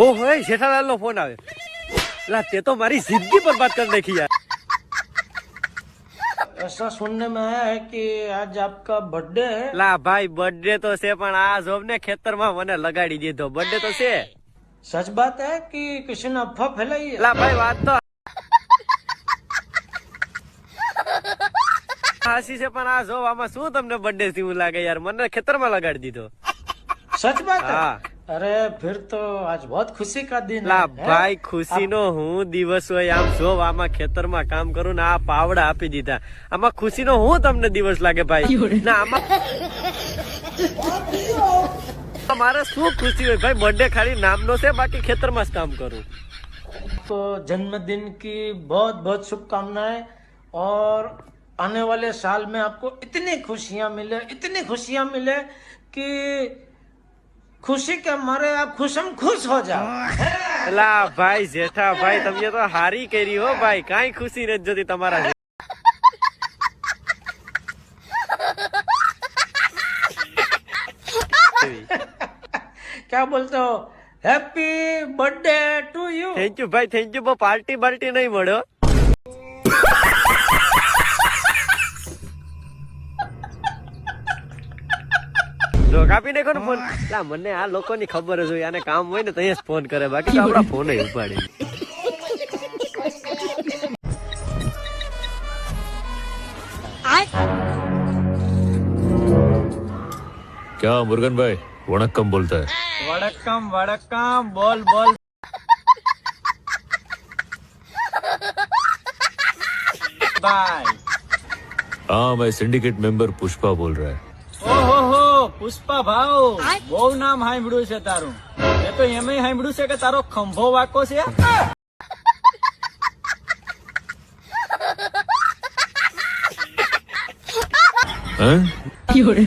ओहो Jethalal no phone आवे ला ते तो मारी जिंदगी बर्बाद कर देखी यार। ऐसा सुनने में आया है कि आज आपका बर्थडे है। ला भाई बर्थडे तो से पण आ जोब ने खेतर में मने लगाड़ी दीधो बर्थडे तो से। सच बात है कि किसी ने अफवाह फैलाई है? ला भाई बात तो हासी से पण आ जोब आमा शू तमने बर्थडे थी लागे यार मने खेतर में लगाड़ी दीधो। सच बात है? हाँ। अरे फिर तो आज बहुत खुशी का दिन ला है। भाई खुशी नो हूँ दिवस હોય આમ જો આમાં ખેતર માં કામ કરું ને આ પાવડા આપી દીધા આમાં ખુશી નો હું તમને દિવસ લાગે ભાઈ ના આમાં મારે શું ખુશી હોય ભાઈ બर्थडे ખાલી નામનો છે બાકી ખેતર માં જ કામ કરું। तो जन्मदिन की बहुत बहुत शुभकामनाएं और आने वाले साल में आपको इतनी खुशियां मिले कि खुशी के मारे आप खुशम खुश हो जाओ। ला भाई जेठा भाई તમે તો હારી કરી હો ભાઈ કાઈ ખુશી નથી જોતી તમારા। क्या बोलते हो? Happy birthday to you. Thank you ભાઈ થેન્ક યુ પાર્ટી બાર્ટી નહીં મળ્યો। જો કાપી નાખો ને ફોન લા મને આ લોકોની ખબર જ હોય આને કામ હોય ને તો અહીંયા જ ફોન કરે બાકી તો આપણા ફોન ઉપાડે। क्या मुर्गन भाई वणक्कम बोलता है? वड़क्कम वड़क्कम बोल बोल भाई। हाँ मैं सिंडिकेट मेंबर पुष्पा बोल रहा है। ઓહો પુષ્પા ભાવ બહુ નામ સાંભળ્યું છે તારું એ તો એમ સાંભળ્યું છે કે તારો ખંભો વાકો છે। हैं?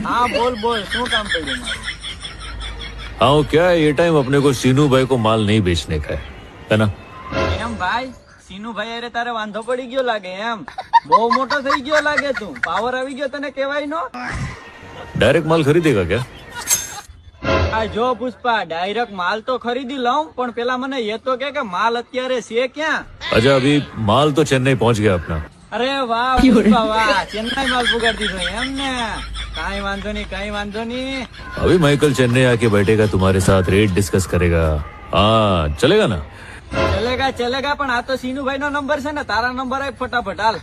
હા બોલ બોલ શું કામ પડ્યું મારું? हाँ क्या है ये टाइम अपने को सीनू भाई को माल नहीं बेचने का है ना? એમ ભાઈ સીનુભાઈ અરે તારે વાંધો પડી ગયો લાગે એમ બહુ મોટો થઈ ગયો લાગે તું પાવર આવી ગયો તને કેવાય નો। डायरेक्ट माल खरीदेगा क्या? આ જો પુષ્પા ડાયરેક્ટ માલ તો ખરીદી લઉં પણ પેલા મને એ તો કે માલ અત્યારે છે ક્યાં? अच्छा अभी माल तो चेन्नई पहुंच गया अपना। અરે વાહ પુષ્પા વાહ ચેન્નાઈ માલ પુગાડી દીધો એમ ને કઈ વાંધો નહીં। अभी माइकल चेन्नई आके बैठेगा तुम्हारे साथ रेट डिस्कस करेगा। हाँ चलेगा ना? ચલેગા પણ આ તો સીનુભાઈ નો નંબર છે ને તારા નંબર આપ ફટાફટ હાલ।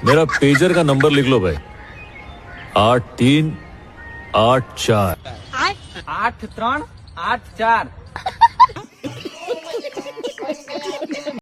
मेरा पेजर का नंबर लिख लो भाई 8384। 8384